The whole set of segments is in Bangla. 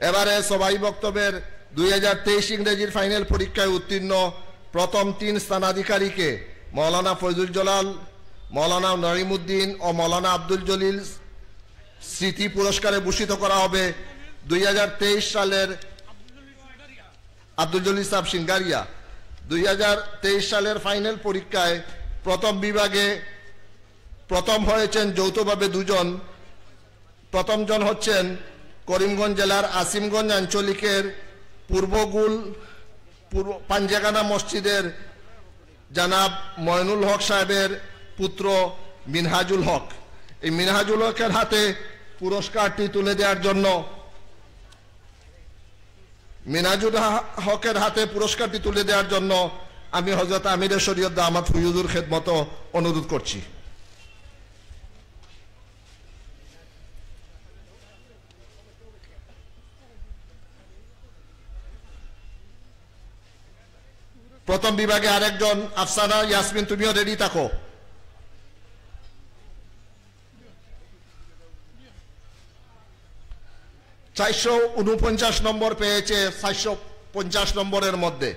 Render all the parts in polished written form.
এবারে সবাই বক্তব্যের 2023 ইংরেজির ফাইনাল পরীক্ষায় উত্তীর্ণ প্রথম 3 স্থানাধিকারীকে মৌলানা ফয়জুল জালাল, মৌলানা নরিমউদ্দিন ও মৌলানা আব্দুল জলিল স্মৃতি পুরস্কারে ভূষিত করা হবে। 2023 সালের আব্দুল জলিল সাহেব সিঙ্গারিয়া 2023 সালের ফাইনাল পরীক্ষায় প্রথম বিভাগে প্রথম হয়েছেন যৌথভাবে দুজন। প্রথমজন হচ্ছেন করিমগঞ্জ জেলার আসিমগঞ্জ আঞ্চলিকের পূর্বগুল পাঞ্জেগানা মসজিদের জানাব ময়নুল হক সাহেবের পুত্র মিনহাজুল হক। এই মিনহাজুল হকের হাতে পুরস্কারটি তুলে দেওয়ার জন্য আমি হযরত আমিরে শরীয়ত দামাত ফুয়ুজুর খেদমত অনুরোধ করছি। প্রথম বিভাগে আরেকজন আফসানা ইয়াসমিন, তুমিও রেডি থাকো। (449) নম্বর পেয়েছে 450 নম্বরের মধ্যে।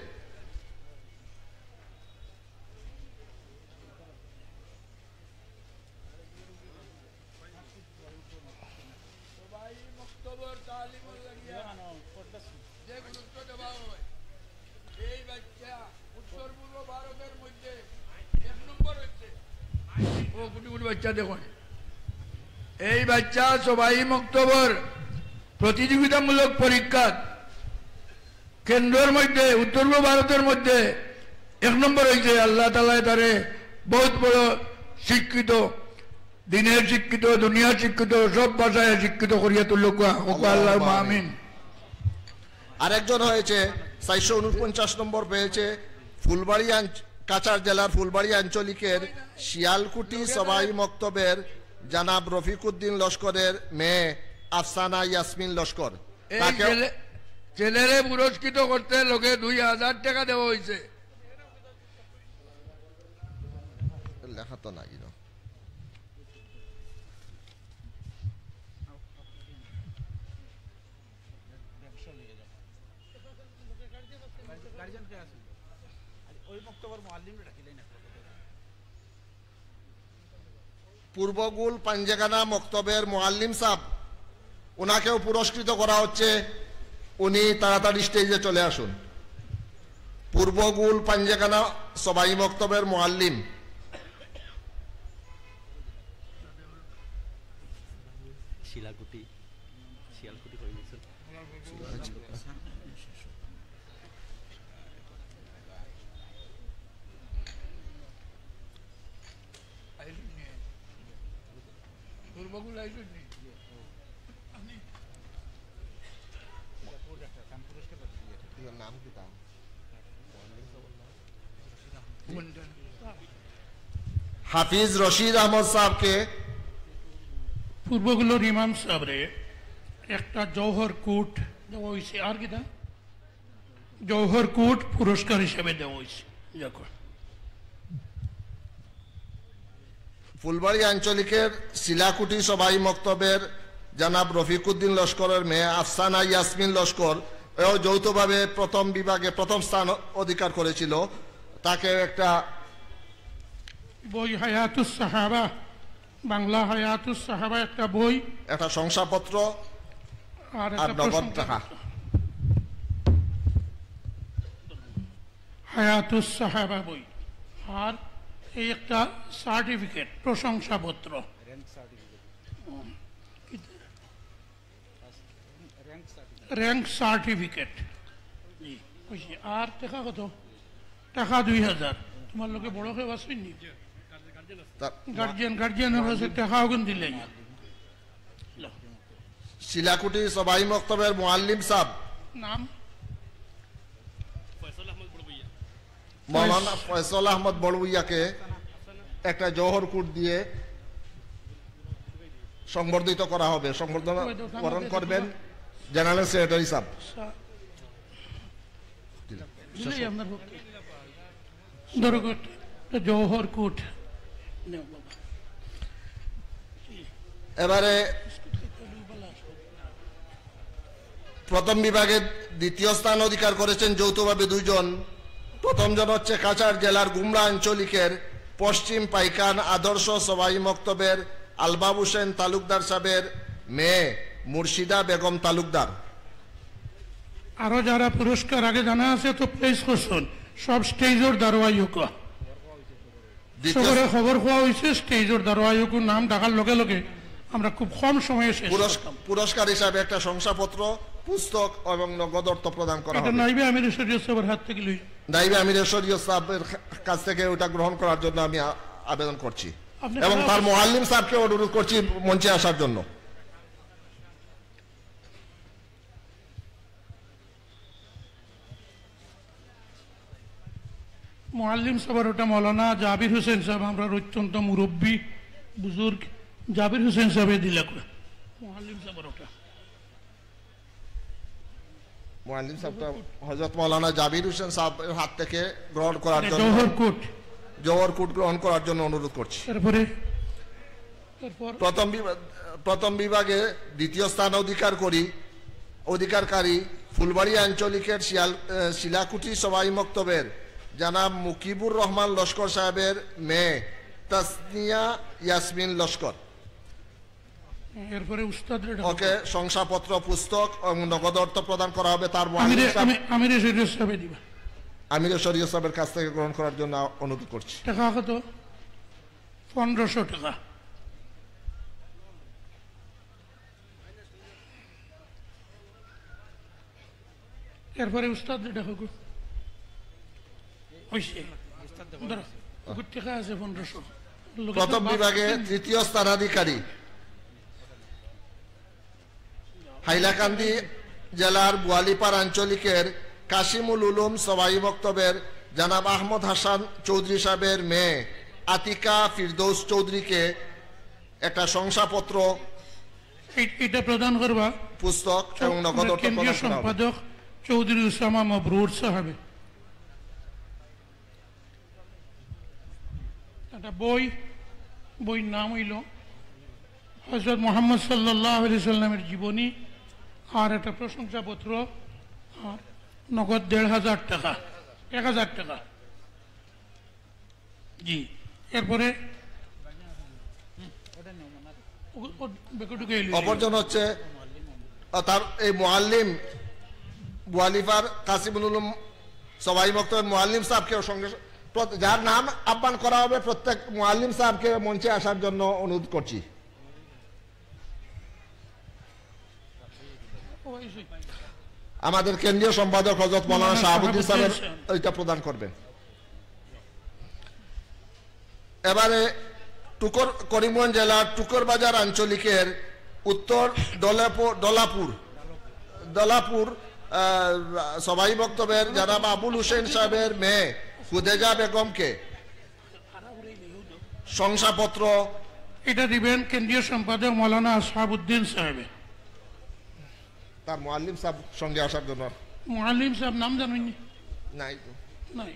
এই বাচ্চা সবাই মক্তবর প্রতিযোগিতামূলক পরীক্ষা কেন্দ্রের মধ্যে উত্তর পূর্ব ভারতের মধ্যে 1 নম্বর হয়েছে। আল্লাহ তাআলা তারে বহুত বড় শিক্ষিত, দিনের শিক্ষিত, দুনিয়ার শিক্ষিত, সব ভাষায় শিক্ষিত করিয়া তুলুক। আল্লাহুম্মা আমিন। আরেকজন হয়েছে 449 নম্বর পেয়েছে ফুলবাড়ী কাছাড় জেলার ফুলবাড়ী আঞ্চলিকের শিয়ালকুটি সবাই মক্তবের জানাব রফিকুদ্দিন লস্করের মেয়ে আফসানা ইয়াসমিন লস্কর। ছেলেরে পুরস্কৃত করতে লোকে 2000 টাকা দেওয়া হয়েছে। লেখা তো নাই। পূর্বগুল পাঞ্জেগানা মক্তবের মুআল্লিম সাহেব, ওনাকেও পুরস্কৃত করা হচ্ছে। উনি তাড়াতাড়ি স্টেজে চলে আসুন। পূর্বগুল পাঞ্জেগানা সবাই মক্তবের মুআল্লিম। হাফিজ রশিদ আহমদ সাহেবকে পূর্বগুলোর ইমাম সাহেবরে একটা জওহর কোট দেওয়া হয়েছে। আর কি জওহর কোট পুরস্কার হিসেবে দেওয়া হয়েছে। ফুলবাড়ী আঞ্চলিকের শিলাকুটি সবাই মক্তবের জানাব রফিকুদ্দিন লস্করের মেয়ে আফসানা ইয়াসমিন লস্কর এও যৌথভাবে প্রথম বিভাগে প্রথম স্থান অধিকার করেছিল। তাকে একটা বই হায়াতুস সাহাবা, বাংলা হায়াতুস সাহাবা একটা বই, একটা শংসাপত্র আর নগদ টাকা। হায়াতুস সাহাবা বই আর এই একটা সার্টিফিকেট, প্রশংসাপত্র, র্যাঙ্ক সার্টিফিকেট। আর টাকা কত? টাকা 2000। তোমার লোকে বড় হয়ে বাসবেন গার্জিয়ানের কাছে টাকাও কিন্তু দিলে। শিলাকুটি সবাই মক্তবের মুআল্লিম সাহেব নাম মৌলানা ফয়সাল আহমদ বড়ভুইয়াকে একটা জওহর কোট দিয়ে সংবর্ধিত করা হবে। সংবর্ধনা বরণ করবেন জেনারেল সেক্রেটারি সাহেব। জওহর কোট। এবারে প্রথম বিভাগে দ্বিতীয় স্থান অধিকার করেছেন যৌথভাবে দুইজন। প্রথম জন হচ্ছে কাছাড় জেলার গুমরা আঞ্চলিকের পশ্চিম পাইকান আদর্শ সবাই মক্তবের আলবাব হোসেন তালুকদার সাহেবের মেয়ে মুর্শিদা বেগম তালুকদার। আরো যারা পুরস্কার আগে জানা আছে তো প্লেস করছেন সব স্টেজের দারোয়াইক সবরে খবর পাওয়া হয়েছে স্টেজের দারোয়াইক নাম ডাকার লগে লগে আমরা খুব কম সময়ে শেষ করতাম। পুরস্কার হিসাবে একটা শংসাপত্র, পুস্তক এবং নগদ অর্থ প্রদান করা হবে। নাইবে আমির শরীয়ত সাহেবের হাত থেকে লই নাইবে আমিরের শরীয়ত সাহেবের কাছ থেকে ওটা গ্রহণ করার জন্য আমি আবেদন করছি এবং তার মুআল্লিম সাহেবকে অনুরোধ করছি মঞ্চে আসার জন্য। মুআল্লিম সাহেবের ওটা মৌলানা জাবির হোসেন সাহেব, আমরা অত্যন্ত মুরব্বী বুজুর্গ জাবির হোসেন সাহেবে দিলে মুআল্লিম সাহেবের ওটা মুআল্লিম সাহেবটা হযরত মাওলানা জাবির হোসেন সাহেবের হাত থেকে গ্রহণ করার জন্য জওহর কোট গ্রহণ করার জন্য অনুরোধ করছি। তারপরে প্রথম বিভাগে দ্বিতীয় স্থান অধিকারকারী ফুলবাড়ি আঞ্চলিকের শিলাকুটি সবাই মক্তবের জনাব মুকিবুর রহমান লস্কর সাহেবের মেয়ে তাসনিয়া ইয়াসমিন লস্কর। এরপরে উস্তাদের ওকে শংসাপত্র, পুস্তক এবং নগদ অর্থ প্রদান করা হবে। তার আমিরে শরীয়ত সাহেব দিবা, আমিরে শরীয়ত সাহেবের কাছ থেকে গ্রহণ করার জন্য অনুরোধ করছি। টাকা কত? 1500 টাকা। এরপরে উস্তাদের টাকা প্রথম বিভাগে তৃতীয় স্থানাধিকারী হাইলাকান্দি জেলার বোয়ালিপাড় আঞ্চলিকের কাশিমুল উলুম সবাই বক্তব্যের জনাব আহমদ হাসান চৌধুরী সাহেবের মেয়ে আতিকা ফিরদৌস চৌধুরীকে একটা শংসাপত্র, এটা প্রদান করবা, পুস্তক এবং নগদ অর্থ প্রদান করা হবে। সম্পাদক চৌধুরী উসামা মবরুর সাহেব। একটা বইয়ের নাম হইল হযরত মুহাম্মদ সাল্লাল্লাহু আলাইহি সাল্লামের জীবনী, আর একটা প্রশংসাপত্র, আর নগদ 1500 টাকা, 1000 টাকা। জি, এরপরে অপরজন হচ্ছে তার এই মুআল্লিম বোয়ালিপাড় কাসিমুল উলুম সবাই বক্তব্যের মুআল্লিম সাহেবকে সঙ্গে যার নাম আহ্বান করা হবে প্রত্যেক মুআল্লিম সাহেবকে মঞ্চে আসার জন্য অনুরোধ করছি। আমাদের কেন্দ্রীয় সম্পাদক হযরত মাওলানা শাহাবুদ্দিন সাহেব এটা প্রদান করবেন। এবারে করিমগঞ্জ জেলার টুকর বাজার আঞ্চলিকের উত্তর দলাপুর সবাই বক্তব্যের জনাব আবুল হোসেন সাহেবের মেয়ে খুদেজা বেগমকে শংসাপত্র, এটা দিবেন কেন্দ্রীয় সম্পাদক মাওলানা শাহাবুদ্দিন সাহেব। তার মুআল্লিম সাহেব সঙ্গে আসার জন্য। মুআল্লিম সাহেব নাম জানেন? নাই নাই,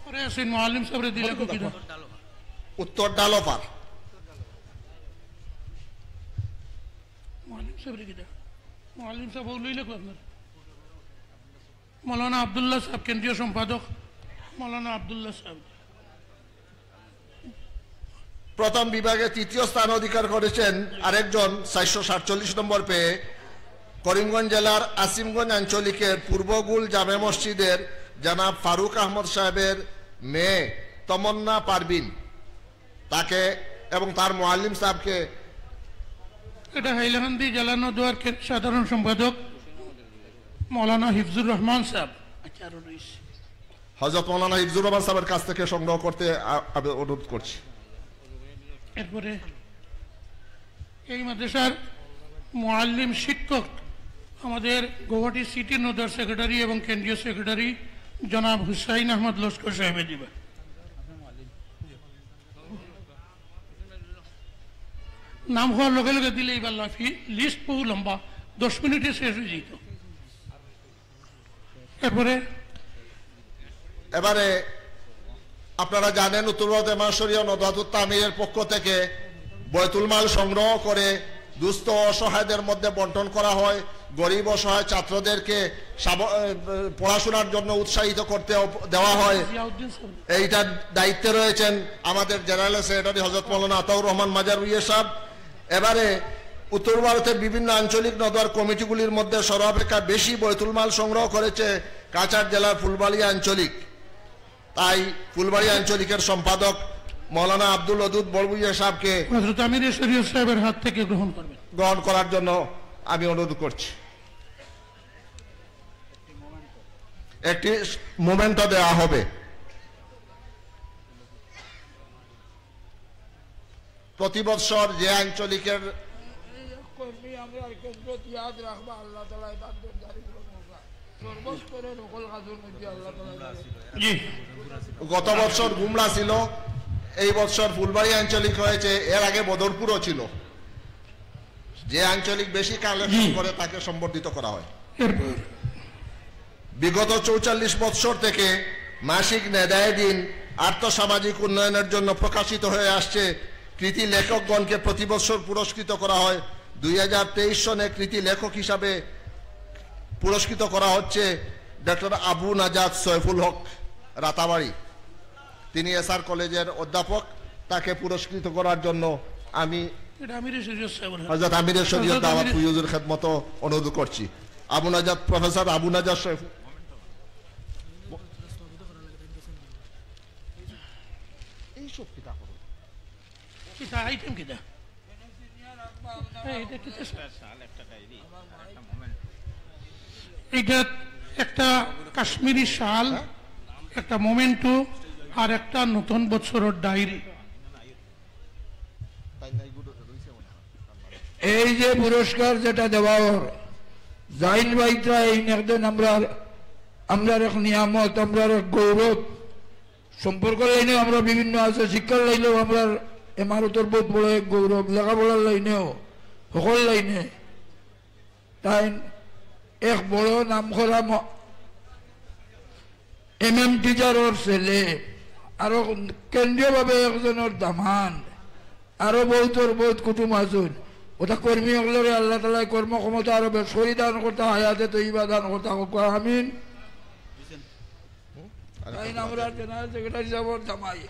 পরে আসেন মুআল্লিম সাহেবরে দিলে কি দাও? উত্তর ডালোপার মুআল্লিম সাহেবরে কি দাও? মুআল্লিম সাহেব লইলে কো আপনার মাওলানা আব্দুল্লাহ সাহেব, কেন্দ্রীয় সম্পাদক মাওলানা আব্দুল্লাহ সাহেব। প্রথম বিভাগে তৃতীয় স্থান অধিকার করেছেন আরেকজন 447 নম্বর পেয়ে করিমগঞ্জ জেলার আসিমগঞ্জ আঞ্চলিকের পূর্বগুল জামে মসজিদের জনাব ফারুক আহমদ সাহেবের মেয়ে তমন্না পারবিন, তাকে এবং তার মুআল্লিম সাহেবকে। এটা হাইলাকান্দি জেলা নদওয়ার সাধারণ সম্পাদক মাওলানা হিফজুর রহমান সাহেব। হযরত মাওলানা হিফজুর রহমান সাহেবের কাছ থেকে সংগ্রহ করতে অনুরোধ করছি। এরপরে এই মাদ্রাসার মুআল্লিম শিক্ষক আমাদের গৌহাটি সিটি নদওয়ার সেক্রেটারি এবং কেন্দ্রীয় সেক্রেটারি জনাব হুসাইন আহমদ লস্কর সাহেব দিবেন। নাম হওয়ার লগে লগে দিলে এবার লাফি লিস্ট বহু লম্বা, 10 মিনিটে শেষ হয়ে যেত। এবারে আপনারা জানেন উত্তর ভারত এমাশরীয় নদাতুত তামিরের পক্ষ থেকে বয়তুল মাল সংগ্রহ করে দুস্থ অসহায়দের মধ্যে বন্টন করা হয়। গরিব অসহায় ছাত্রদেরকে পড়াশোনার জন্য উৎসাহিত করতে দেওয়া হয়। এইটার দায়িত্বে রয়েছেন আমাদের জেনারেল সেক্রেটারি হযরত মাওলানা আতাউর রহমান মাজার ভূঁইয়া সাহেব। এবারে উত্তর ভারতের বিভিন্ন আঞ্চলিক নদওয়ার কমিটিগুলির মধ্যে সর্বাপেক্ষা বেশি বৈতুল মাল সংগ্রহ করেছে কাছাড় জেলার ফুলবাড়িয়া আঞ্চলিক। তাই ফুলবাড়িয়া আঞ্চলিকের সম্পাদক মৌলানা আব্দুল ওদুদ বড়ভূঁইয়া সাহেবকে হযরত আমির শরীয়ত সাহেবের হাত থেকে গ্রহণ করার জন্য আমি অনুরোধ করছি। একটি মোমেন্টও দেওয়া হবে। প্রতি বছর যে আঞ্চলিকের গত বছর গুমরা ছিল, এই বছর ফুলবাড়ি আঞ্চলিক হয়েছে, এর আগে বদরপুরও ছিল। যে আঞ্চলিক বেশি কালেকশন করে তাকে সম্বর্ধিত করা হয়। বিগত ৪৪ বছর থেকে মাসিক নেদায়ে দিন আর্থসামাজিক উন্নয়নের জন্য প্রকাশিত হয়ে আসছে। কৃতি লেখকগণকে প্রতি বছর পুরস্কৃত করা হয়। 2023 সনে কৃতি লেখক হিসাবে পুরস্কৃত করা হচ্ছে ডক্টর আবু নাজাত সৈফুল হক রাতাবাড়ি। তিনি এসআর কলেজের অধ্যাপক। তাকে পুরস্কৃত করার জন্য আমি হযরত আমিরের শরীয়ত দাওয়াত ফুয়ুজুর খেদমত অনুরোধ করছি। আবু নাজাত, প্রফেসর আবু নাজাত সৈফুল। এইসব কিতা করো কিতা আইটেম কিতা এটা একটা কাশ্মীরি শাল, একটা মোমেন্টো, আর একটা নতুন বছরের ডায়েরি। এই যে পুরস্কার যেটা দেওয়া জাহিন ভাইটা এই একদিন আমরা এক নিয়ামত, আমরা এক গৌরব সম্পর্ক লাইনে আমরা বিভিন্ন আছে, শিক্ষার লাইনেও আমরা এমারতের বহুত বড় এক গৌরব, লেখাপড়ার লাইনেও সকল লাইনে। তাই এক বড় নাম করা MM টিচারের ছেলে, আরো কেন্দ্রীয়ভাবে একজনের দামান, আরো বহুত কুটুম আছেন। ওটা কর্মী হলে আল্লাহ তাআলা কর্মক্ষমতা আরো বেশি দান করতে, হায়াতে তৈবা দান করতে। আমিন। আমরা জেনারেল সেক্রেটারি সাহেবের জামাই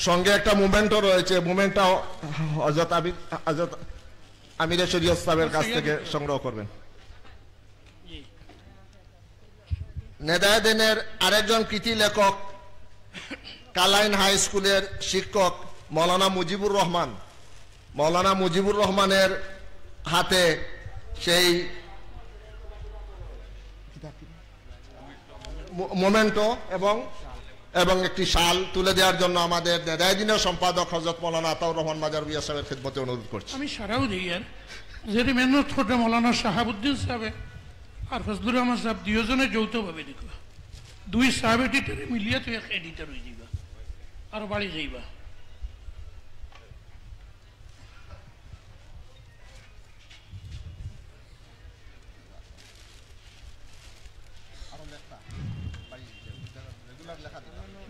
সঙ্গে একটা মুভমেন্টও রয়েছে। মুভমেন্টটা হযরত আমিরের শরীয়ত সাহেবের কাছ থেকে সংগ্রহ করবেন। নেদায়ে দিনের আরেকজন কৃতি লেখক কালাইন হাই স্কুলের শিক্ষক মৌলানা মুজিবুর রহমান। মৌলানা মুজিবুর রহমানের হাতে সেই মোমেন্টো এবং একটি শাল তুলে দেওয়ার জন্য আমাদের নেদায়ে দিনের সম্পাদক হযরত মাওলানা আতাউর রহমান মাজার ভূঁইয়া সাহেবের খিদমতে অনুরোধ করছি। আমি সারাও দিই আর যেটি মেহনত করতে মৌলানা শাহাবুদ্দিন সাহেব আর ফজলুর রহমান সাহেব দুজনে যৌথভাবে দেখবা, দুই সাহেব এডিটরে মিলিয়ে তুই এক এডিটর হয়ে যাবা আর বাড়ি যাইবা।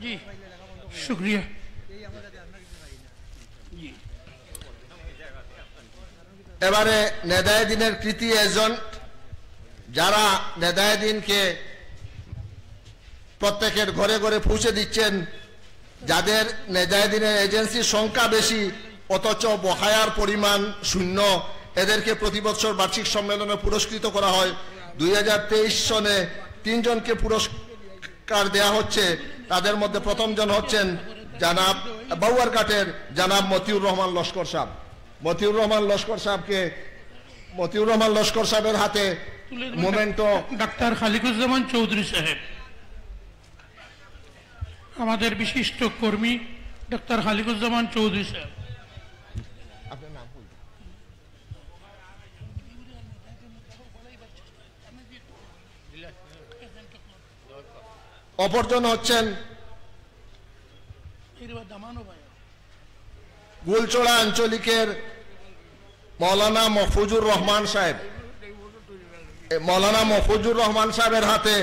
জি শুক্রিয়া। এবারে নেদায়ে দিনের কৃতি এজেন্ট যারা নেদায়ে দিনকে প্রত্যেকের ঘরে ঘরে পৌঁছে দিচ্ছেন, যাদের নেদায়ে দিনের এজেন্সির সংখ্যা বেশি অথচ বকেয়ার পরিমাণ শূন্য, এদেরকে প্রতি বছর বার্ষিক সম্মেলনে পুরস্কৃত করা হয়। 2023 সনে 3 জনকে পুরস্কার দেয়া হচ্ছে। তাদের মধ্যে প্রথম জন হচ্ছেন জানাব বাউয়ারঘাটের জানাব মতিউর রহমান লস্কর সাহেব। মতিউর রহমান লস্কর সাহেবের হাতে মোমেন্টো ডাক্তার খালিকুজ্জামান চৌধুরী সাহেব, আমাদের বিশিষ্ট কর্মী ডাক্তার খালিকুজ্জামান চৌধুরী সাহেব। অপরজন হচ্ছেন গুলচড়া আঞ্চলিকের মৌলানা মহফুজুর রহমান সাহেব। মৌলানা মহফুজুর রহমান সাহেবের হাতে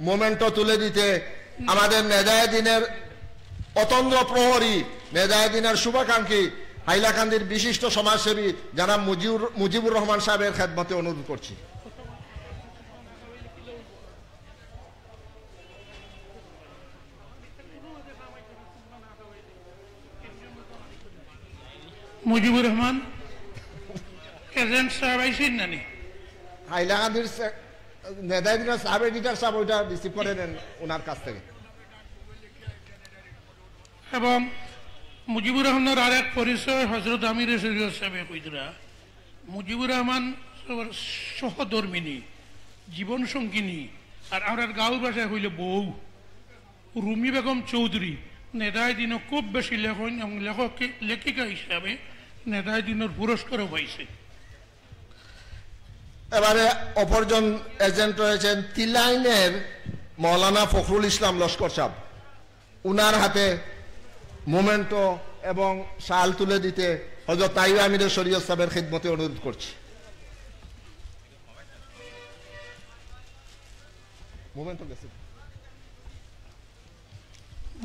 মোমেন্টো তুলে দিতে আমাদের নেদায়ে দিনের অতন্দ্র প্রহরী, নেদায়ে দিনের শুভাকাঙ্ক্ষী হাইলাকান্দির বিশিষ্ট সমাজসেবী জনাব মুজিবুর রহমান সাহেবের খেদমতে অনুরোধ করছি। মুজিবুর রহমান এজেন্ট সাহেব আইসেন নানি হাইলাকান্দির নেদাইদিন সাব এডিটর সাহেব ওইটা রিসিভ করে নেন ওনার কাছ থেকে। এবং মুজিবুর রহমানের আরেক পরিচয় হজরত আমির শরীয়ত সাহেব কইতরা মুজিবুর রহমান সহধর্মিনী জীবন সঙ্গিনী আর আমরা গাঁওর ভাষায় হইলে বউ রুমি বেগম চৌধুরী নেতায় দিন খুব বেশি লেখন এবং লেখিকা হিসাবে নেতায় দিনের পুরস্কারও পাইছে। এবারে অপরজন এজেন্ট রয়েছেন তিলাইনের মৌলানা ফখরুল ইসলাম লস্কর সাহেব, উনার হাতে মোমেন্টো এবং শাল তুলে দিতে হযরত তাইব আমিরের শরীয়ত সাহেবের খিদমতে অনুরোধ করছি।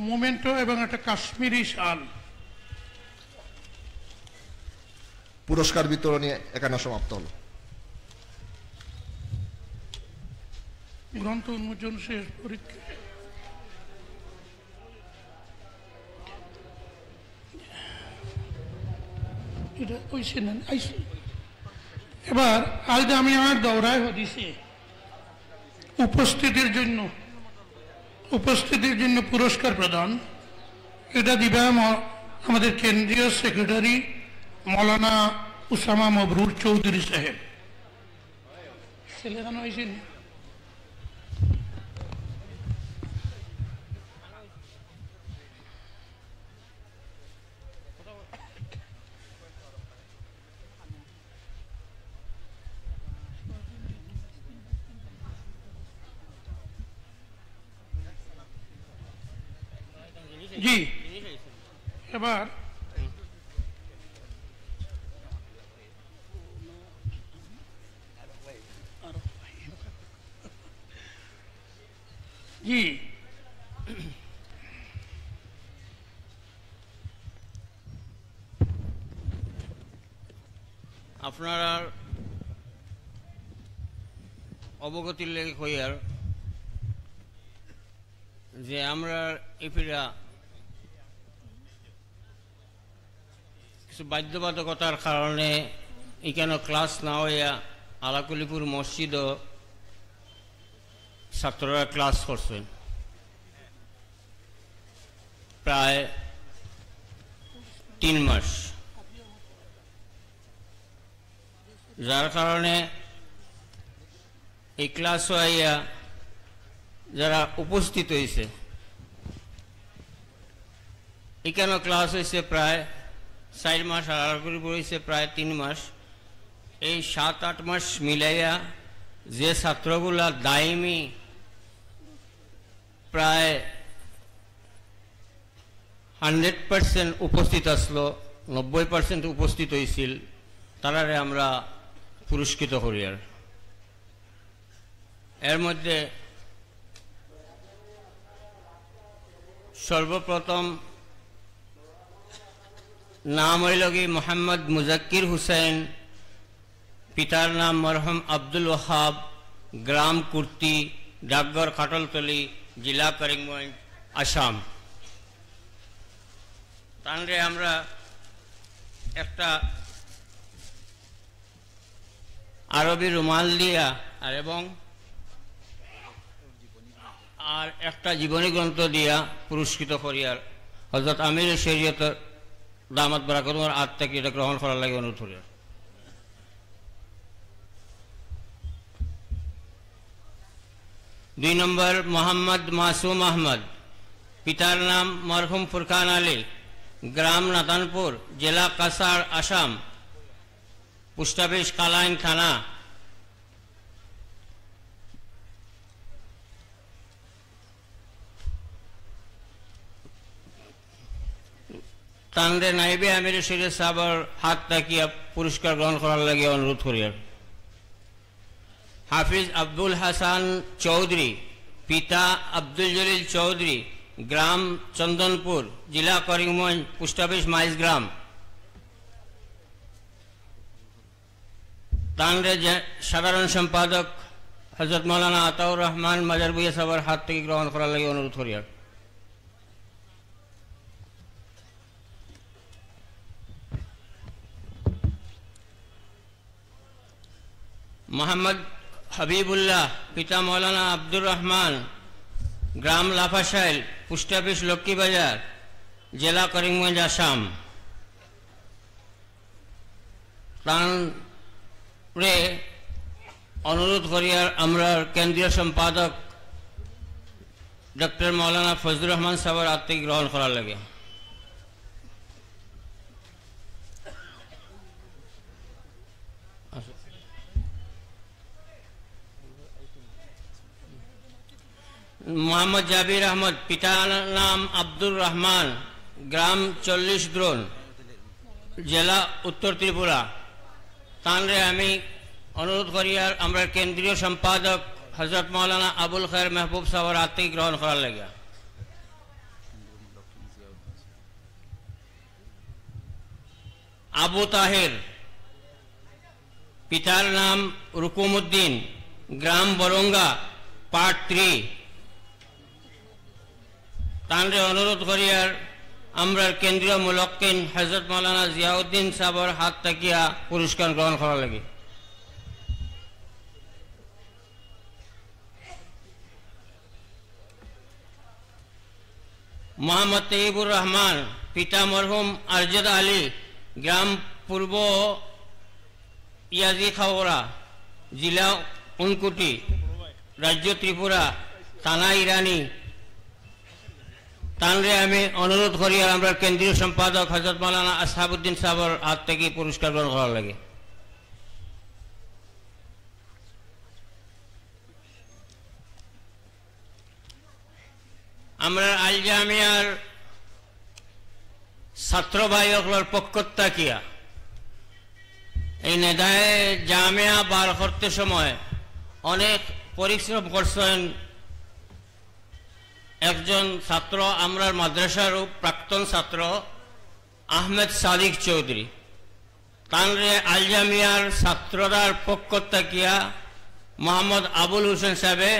মোমেন্টো এবং একটা কাশ্মীরি শাল। পুরস্কার বিতরণী এখানে সমাপ্ত হল। গ্রন্থ উন্মোচন শেষ, পরীক্ষা এবার আজ আমি আমার দৌড়ায় হদিছে উপস্থিতির জন্য পুরস্কার প্রদান। এটা দিবা আমাদের কেন্দ্রীয় সেক্রেটারি মৌলানা উসামা মবরুর চৌধুরী সাহেব। ছেলেখানো হয়েছেন জি। এবার জি আপনারা অবগতির লেগে হইয়ার যে আমরা এপিরা কিছু বাধ্যবাধকতার কারণে এখানে ক্লাস না হইয়া আলাকুলিপুর মসজিদও ছাত্ররা ক্লাস করছেন প্রায় 3 মাস, যার কারণে এই ক্লাস হইয়া যারা উপস্থিত হয়েছে এখানে ক্লাস হয়েছে প্রায় 4 মাস, আর আলাকুলিপুর হয়েছে প্রায় 3 মাস। এই 7-8 মাস মিলাইয়া যে ছাত্রগুলা দায়মি প্রায় 100% উপস্থিত আসলো, 90% উপস্থিত হয়েছিল, তারারে আমরা পুরস্কৃত করি। আর এর মধ্যে সর্বপ্রথম নাম হইল কি মোহাম্মদ মুজাক্কির হুসেন, পিতার নাম মরহুম আব্দুল ওয়াহাব, গ্রাম কুর্তি, ডাকঘর খাটলতলি, জেলা করিমগঞ্জ, আসাম। তাহলে আমরা একটা আরবি রুমাল দিয়া আর একটা জীবনী গ্রন্থ দিয়া পুরস্কৃত করি। আর হযরত আমির শরীয়ত দামাত বারাকাতুহুর হাত থেকে এটা গ্রহণ করার লাগে অনুরোধ করি। 2 নম্বর মোহাম্মদ মাসুম আহমদ, পিতার নাম মরহুম ফুরকান আলী, গ্রাম নাতানপুর, জেলা কাসার, আসাম, পোস্ট অফিস কালাইন থানা। তানরে নাইবে আমির শরীয়ত সাহেবের হাত তাকিয়া পুরস্কার গ্রহণ করার লাগে অনুরোধ করি। হাফিজ আব্দুল হাসান চৌধুরী, পিতা আব্দুল জলিল চৌধুরী, গ্রাম চন্দনপুর, জেলা করিমগঞ্জ, পোস্ট অফিস মাইজগ্রাম। তানরে সাধারণ সম্পাদক হযরত মাওলানা আতাউর রহমান মাজার ভুঁইয়া সাহেবের হাত থেকে গ্রহণ করার লাগে অনুরোধ করি। মোহাম্মদ হাবিবুল্লাহ পিতা মৌলানা আব্দুর রহমান, গ্রাম লাফাশাইল, পোস্ট অফিস লক্ষ্মীবাজার, জেলা করিমগঞ্জ, আসাম। তানরে অনুরোধ করি আমরা কেন্দ্রীয় সম্পাদক ডক্টর মৌলানা ফজলুর রহমান সাহেবের হাত থেকে গ্রহণ করার লাগে। মোহাম্মদ জাবির আহমদ, পিতার নাম আব্দুর রহমান, গ্রাম 40 দ্রোণ, জেলা উত্তর ত্রিপুরা। তানরে আমি অনুরোধ করি আর আমরা কেন্দ্রীয় সম্পাদক হযরত মাওলানা আবুল খায়ের মেহবুব সাহেবের হাত থেকে গ্রহণ করার লাগে। আবু তাহের, পিতার নাম রুকুমউদ্দিন, গ্রাম বরঙ্গা, পার্ট 3। তানরে অনুরোধ করি আর আমরা কেন্দ্রীয় মুলক্কিন হযরত মাওলানা জিয়াউদ্দিন সাহেবের হাত থাকিয়া পুরস্কার গ্রহণ করার লাগে। মোহাম্মদ তৈয়বুর রহমান, পিতা মরহুম আরজদ আলী, গ্রাম পূর্ব ইয়াজি খাওড়া, জেলা উনকুটি, রাজ্য ত্রিপুরা, থানা ইরানি। তানরে আমি অনুরোধ করি আর আমরা কেন্দ্রীয় সম্পাদক হযরত মাওলানা আসহাবউদ্দিন সাহেবের হাত থেকে পুরস্কার গ্রহণ করার লাগে। আমরা আল জামিয়ার ছাত্র ভাইসকলের পক্ষ থাকিয়া এই নেদায় জামিয়া বার করতে সময় অনেক পরিশ্রম করছেন একজন ছাত্র, আমরার মাদ্রাসার প্রাক্তন ছাত্র আহমেদ সাদিক চৌধুরী। তানরে আল জামিয়ার ছাত্রদার পক্ষ থাকিয়া মোহাম্মদ আবুল হোসেন সাহেবে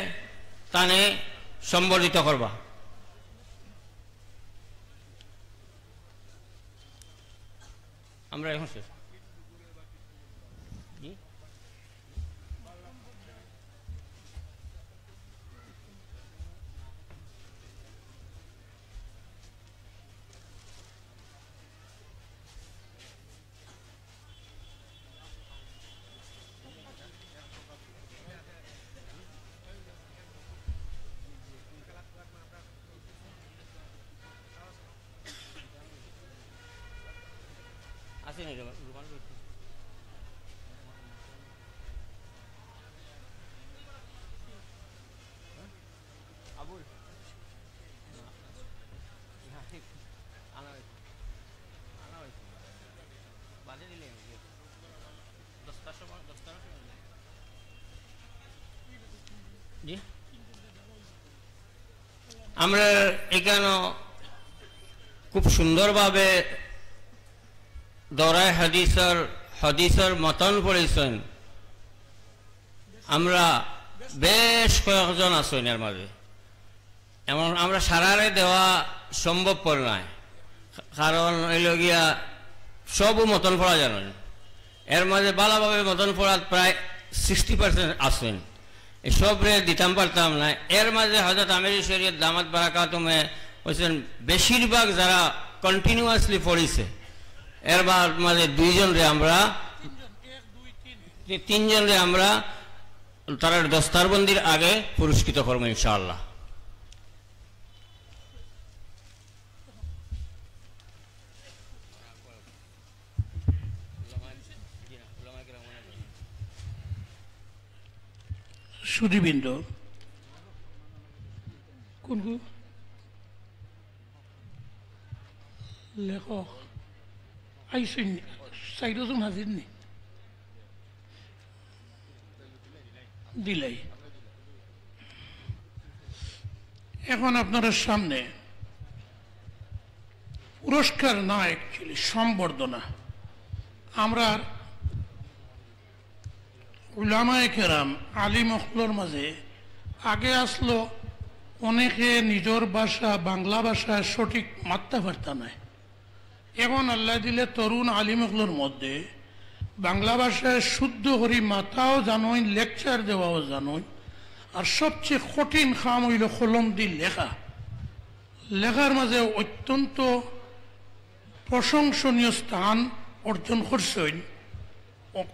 তানে সম্বর্ধিত করবা। আমরা এখন শেষ। আমরা এখানে খুব সুন্দরভাবে দরায় হাদিসের মতন পড়েছেন। আমরা বেশ কয়েকজন আছেন এর মাঝে, এমন আমরা সারারে দেওয়া সম্ভবপর নয়, কারণ হইল গিয়া সবও মতন পড়া জানেন। এর মাঝে ভালোভাবে মতন পড়া প্রায় 60% আছেন, এসবরে দিতাম পারতাম না। এর মাঝে হযরত আমির শরীয়ত দামাত বারাকাতুমে হচ্ছেন বেশিরভাগ যারা কন্টিনিউয়াসলি পড়িছে, এর মাঝে 2 জনরে আমরা 3 জনরে আমরা তার দস্তারবন্দির আগে পুরস্কৃত করবো ইনশাআল্লাহ। সুধীবৃন্দ, কোন লেখক আইসেন, 4 জন হাজির নি দিলাই। এখন আপনার সামনে পুরস্কার না, অ্যাকচুয়ালি সম্বর্ধনা। আমরা উলামায়ে কেরাম আলিম অখলোর মাঝে আগে আসলো অনেকে নিজের ভাষা বাংলা ভাষায় সঠিক মাত্রা পারতা নাই। এখন আল্লাহ দিলে তরুণ আলিম অখলোর মধ্যে বাংলা ভাষায় শুদ্ধ করি মাথাও জানোই, লেকচার দেওয়াও জানোই। আর সবচেয়ে কঠিন কাম হইল কলম দিয়ে লেখা। লেখার মাঝে অত্যন্ত প্রশংসনীয় স্থান অর্জন করছেন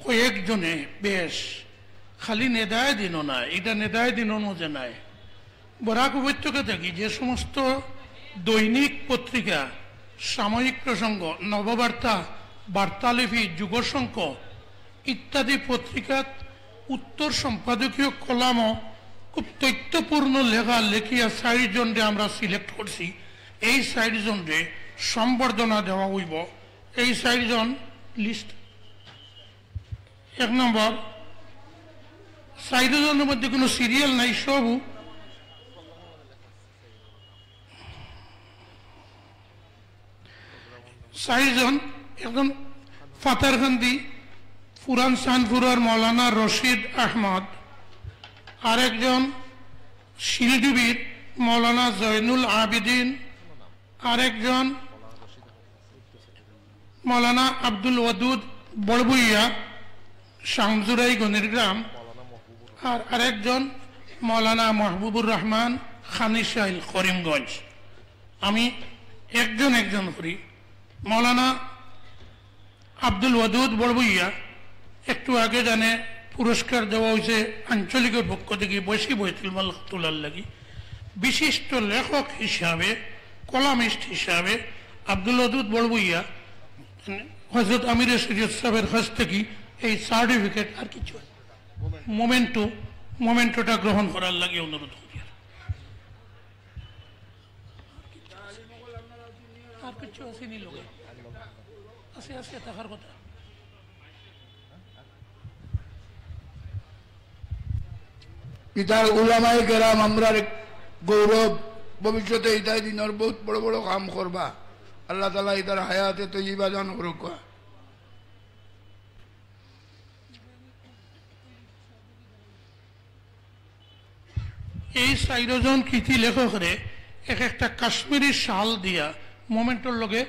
কয়েকজনে। বেশ খালি নেদায় দিন না, এটা নেদায় দিনের মধ্যে নাই। বরাক উপত্যকা থেকে যে সমস্ত দৈনিক পত্রিকা, সাময়িক প্রসঙ্গ, নববার্তা, বার্তালিপি, যুগসংখ্য ইত্যাদি পত্রিকাত উত্তর সম্পাদকীয় কলামও খুব তথ্যপূর্ণ লেখা লেখিয়া 4 জনরে আমরা সিলেক্ট করছি। এই 4 জনরে সম্বর্ধনা দেওয়া হইব। এই 4 জন লিস্ট 1 নম্বর। 4 জনের মধ্যে কোনো সিরিয়াল নাই, সব 4 জন। একজন ফাতারকান্দি পুরান সানপুরার মৌলানা রশিদ আহমদ, আরেকজন শিলডুবির মৌলানা জয়নুল আবিদিন, আরেকজন মৌলানা আব্দুল ওয়াদুদ বড়বুইয়া শামজুরাই গণিরগ্রাম, আর আরেকজন মৌলানা মাহবুবুর রহমান খানিশাইল করিমগঞ্জ। আমি একজন করি। মৌলানা আব্দুল ওয়াদুদ বড়বুইয়া একটু আগে জানে পুরস্কার দেওয়া হয়েছে আঞ্চলিকের পক্ষ থেকে বৈশি বৈতুল মাল তোলার লাগি। বিশিষ্ট লেখক হিসাবে, কলামিস্ট হিসাবে আব্দুল ওয়াদুদ বড়বুইয়া হযরত আমির শরীয়ত সাহেবের কাছ থেকে এই সার্টিফিকেট আর কিছু মোমেন্টোটা গ্রহণ করার লাগে অনুরোধ করি। আর কিছু আসেনি লোকে আছে থাকার কথা। পিতার উলামায়ে কেরাম আমরা গৌরব, ভবিষ্যতে ইতাই দিনের বহুত বড় বড় কাম করবা। আল্লাহ তাআলা ইতার হায়াতে তৈয়বা দান করুক। এই 4 জন কৃতি লেখকরে একটা কাশ্মীরি শাল দিয়া মোমেন্টের লগে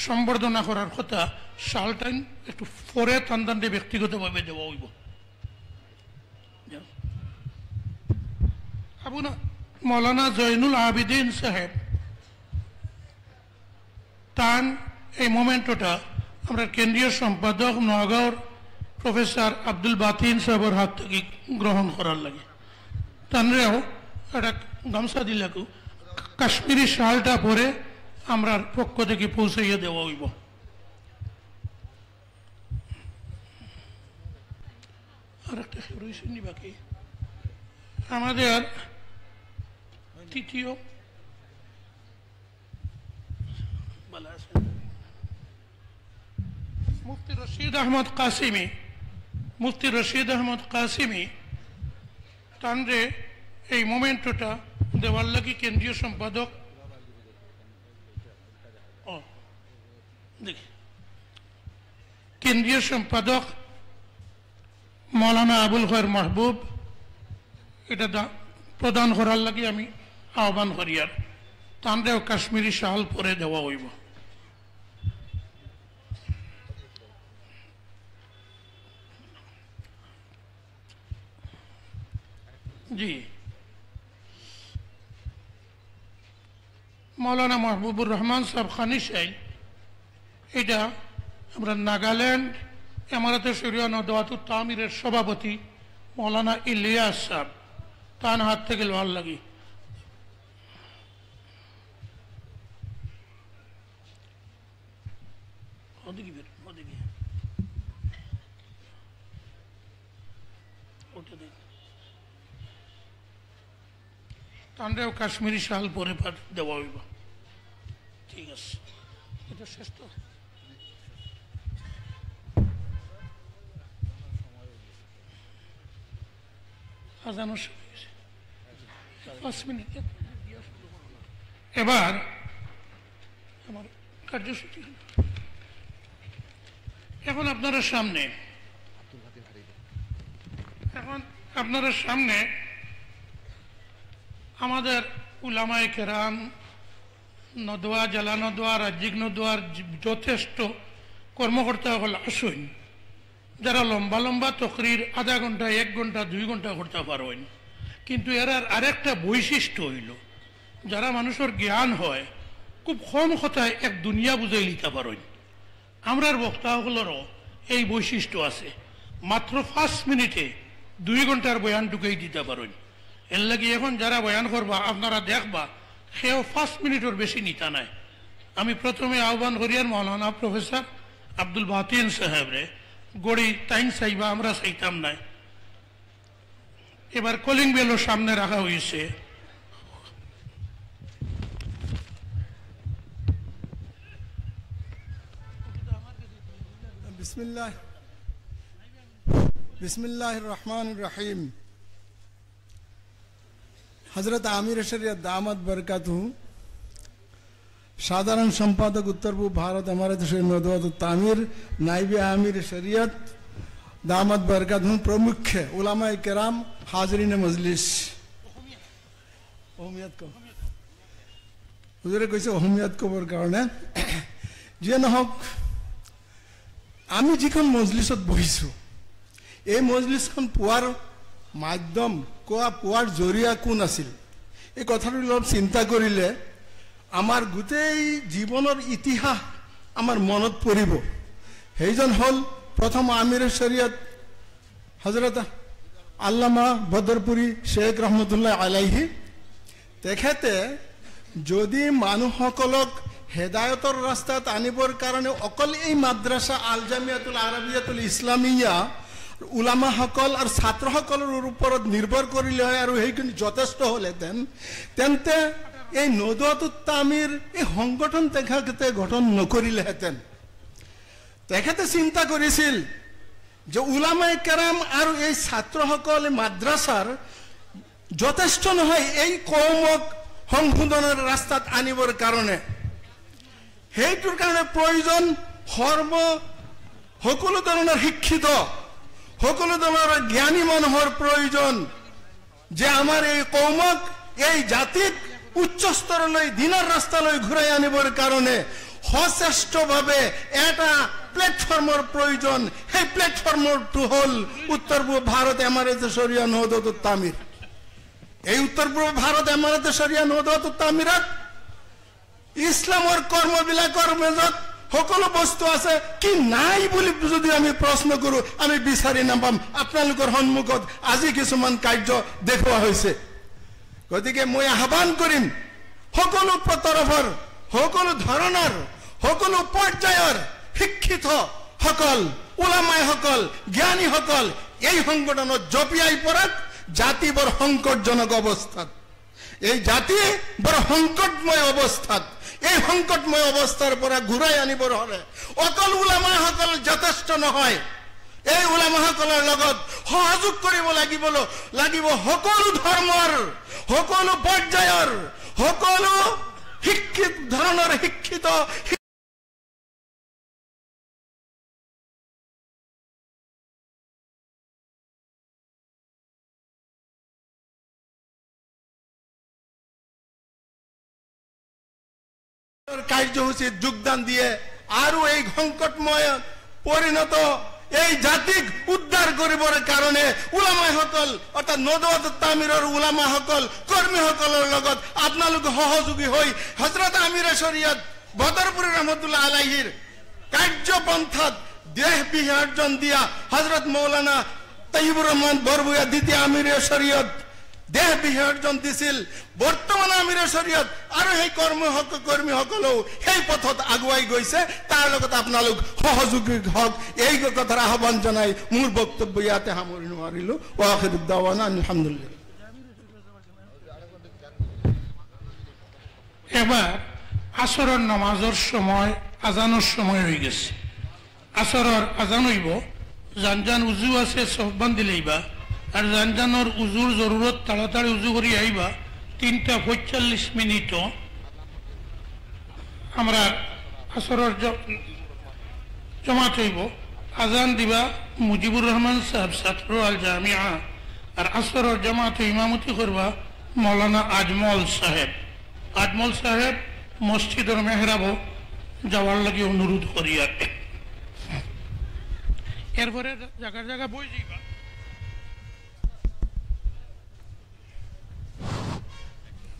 সম্বর্ধনা করার কথা। শালটা একটু পরে তান্দান্ডে ব্যক্তিগতভাবে দেওয়া হইব। আবুনা মৌলানা জয়নুল আবিদিন সাহেব তান এই মোমেন্টটা আমরা কেন্দ্রীয় সম্পাদক নগাঁওর প্রফেসর আব্দুল বাতিন সাহেবের হাত থেকে গ্রহণ করার লাগে। তানরেও একটা গামছা দিলাকু কাশ্মীরি শালটা পরে আমরা পক্ষ থেকে পৌঁছাইয়া দেওয়া হইব। আর একটা রয়েছেনি বাকি আমাদের তৃতীয় মুফতি রশিদ আহমদ কাসিমি তানরে এই মোমেন্টটা দেওয়ার লাগি কেন্দ্রীয় সম্পাদক মৌলানা আবুল খৈর মাহবুব এটা প্রদান করার লাগে আমি আহ্বান করি। আর তানরেও কাশ্মীরি শাল পরে দেওয়া হইব। জি মৌলানা মাহবুবুর রহমান সাহেব খানিশাইল, এটা আমরা নাগাল্যান্ড এমারাতে শরিয়া নদওয়াতুত তামিরের সভাপতি মৌলানা ইলিয়াস সাহেব তান হাত থেকে লোয়ার লাগি। তানরেও কাশ্মীরি শাল পরে দেওয়া হইব। ঠিক আছে, এটা শেষ তো। আজানোর সময় 5 মিনিট। এবার আমার কার্যসূচি এখন আপনারা সামনে এখন আপনার সামনে আমাদের উলামায়ে কেরাম নদোয়া, জেলা নদোয়া, রাজ্যিক নদোয়ার যথেষ্ট কর্মকর্তা হল আসুন, যারা লম্বা লম্বা তকরির আধা ঘন্টা, 1 ঘন্টা, 2 ঘন্টা করতে পারেন। কিন্তু এর আরেকটা বৈশিষ্ট্য হইল, যারা মানুষের জ্ঞান হয় খুব কম কথায় এক দুনিয়া বুঝাই লিতে পারেন। আমরার বক্তাগুলোরও এই বৈশিষ্ট্য আছে, মাত্র 5 মিনিটে 2 ঘন্টার বয়ান ঢুকেই দিতে পারেন। এর লাগে এখন যারা বয়ান করবা আপনারা দেখবা সেও 5 মিনিটের বেশি নিতা নাই। আমি প্রথমে আহ্বান করিয়ার মৌলানা প্রফেসর আব্দুল বাতিন সাহেবরে, গড়ি টাইম চাইবা, আমরা চাইতাম নাই। এবার কলিং বেলও সামনে রাখা হয়েছে। बिस्मिल्लाहिर रहमानिर रहीम। हजरत आमिर शरीयत दामद बरकातुहू, साधारण संपादक उत्तर पूर्व भारत अमारत शरीयत नदवात तामीर, नाइबे आमिर शरीयत दामद बरकातुहू, प्रमुख उलामाए केराम, हाजरीन मजलिस। अहमियत को हुजूरे कइसे अहमियत कबर कारणे जे নহক, আমি যিখন মজলিছত বহিছো, এই মজলিছখন পোৱাৰ মাধ্যম পোৱাৰ জৰিয়া কোন আছিল, এই কথাটো অলপ চিন্তা কৰিলে আমাৰ গোটেই জীৱনৰ ইতিহাস আমাৰ মনত পৰিব। সেইজন হ'ল প্ৰথম আমিৰ শৰীয়ত হজরত আল্লামা বদরপুরি শেখ রহমতুল্লাহ আলাইহি। তেখেতে যদি মানুহসকলক হেদায়তৰ ৰাস্তাত আনিবৰ কাৰণে অকল এই মাদ্ৰাসা আল জামিয়াতুল আৰবিয়াতুল ইছলামিয়া উলামাসকল আৰু ছাত্ৰসকলৰ ওপৰত নিৰ্ভৰ কৰিলে হয় আৰু সেইখিনি যথেষ্ট হ'লেহেঁতেন, তেন্তে এই নদৱাতুত তামিৰ এই সংগঠন তেখেতে গঠন নকৰিলেহেঁতেন। তেখেতে চিন্তা কৰিছিল যে উলামায়ে কেৰাম আৰু এই ছাত্ৰসকলে মাদ্ৰাসাৰ যথেষ্ট নহয় এই কৌমক সংশোধনৰ ৰাস্তাত আনিবৰ কাৰণে। সেইটোৰ কাৰণে প্ৰয়োজন সকলো ধৰণৰ শিক্ষিত, সকলো ধৰণৰ জ্ঞানী মানুহৰ প্ৰয়োজন, যে আমাৰ এই কৌমক, এই জাতিক উচ্চ স্তৰলৈ, দিনৰ ৰাস্তালৈ ঘূৰাই আনিবৰ কাৰণে সচেষ্টভাৱে এটা প্লেটফৰ্মৰ প্ৰয়োজন। সেই প্লেটফৰ্মটো হ'ল উত্তৰ পূব ভাৰত এমাৰতে শৰিয়া নহদতুত তামিৰ। এই উত্তৰ পূব ভাৰত এমাৰতে শৰিয়া নহদতুত তামিৰত ইছলামৰ কৰ্মবিলাকৰ মাজত সকলো বস্তু আছে, কি নাই বুলি যদি আমি প্ৰশ্ন কৰো আমি বিচাৰি নাপাম। আপোনালোকৰ সন্মুখত আজি কিছুমান কাৰ্য দেখুওৱা হৈছে। গতিকে মই আহ্বান কৰিম সকলো তৰফৰ, সকলো ধৰণৰ, সকলো পৰ্যায়ৰ শিক্ষিত সকল, উলামাইসকল, জ্ঞানীসকল এই সংগঠনত জপিয়াই পৰাত। জাতি বৰ সংকটজনক অৱস্থাত, এই জাতি বৰ সংকটময় অৱস্থাত। এই সংকটময় অৱস্থাৰ পৰা ঘূৰাই আনিবৰ হ'লে অকল উলামাসকল যথেষ্ট নহয়, এই উলামাসকলৰ লগত সহযোগ কৰিব লাগিব সকলো ধৰ্মৰ, সকলো পৰ্যায়ৰ, সকলো শিক্ষিত ধৰণৰ শিক্ষিত কাৰ্যসূচীত যোগদান দিয়ে আৰু এই সংকটময় পৰিণত এই জাতিক উদ্ধাৰ কৰিবৰ কাৰণে উলামাসকল অৰ্থাৎ নদৱাতুত তামিৰৰ উলামাসকল, কৰ্মীসকলৰ লগত আপোনালোক সহযোগী হৈ হজৰত আমিৰে শৰিয়ত বদৰপুৰি ৰহমতুল্লাহ আলাইহিৰ কাৰ্যপন্থাত দেহ বিসৰ্জন দিয়া হজৰত মৌলানা তৈয়বুর রহমান বৰভূঞা দ্বিতীয় আমিৰে শৰিয়ত দেহ বিসৰ্জন দিছিল। বৰ্তমান আমিৰে শৰিয়ত আৰু সেই কৰ্মীসকলেও সেই পথত আগুৱাই গৈছে। তাৰ লগত আপোনালোক সহযোগী হওক, এই কথাৰ আহ্বান জনাই মোৰ বক্তব্য ইয়াতে সামৰি নোৱাৰিলো। ওয়াখিৰ দাৱানা আলহামদুলিল্লাহ। এবার আসরের নামাজের সময়, আজানের সময় হয়ে গেছে। আসরের আজান হইব, জান উজু আছে সব বান্ধি লইবা, আর জানজানোর উজুর জরুরত তাড়াতাড়ি উজু করি আইবা। 3:45 মিনিটও আমরা আসরের জমাত হইব। আজান দিবা মুজিবুর রহমান সাহেব ছাত্র আল জামিয়া আর আসরের জামাতে ইমামতি করবা মৌলানা আজমল সাহেব। আজমল সাহেব মসজিদের মেহরাব যাওয়ার লাগে অনুরোধ করি। আর এরপরে জায়গা জায়গা বই যাইবা।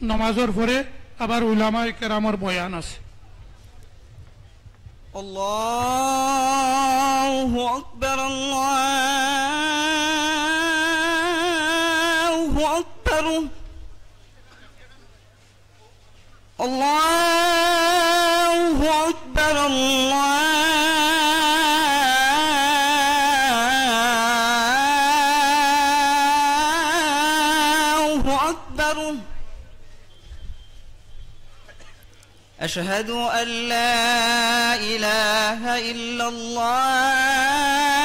নমাজের পরে আবার উলামায়ে কেরামের বয়ান আছে। আল্লাহু আকবার, আল্লাহু আকবার, আল্লাহু আকবার, আল্লাহু আকবার। أشهد أن لا إله إلا الله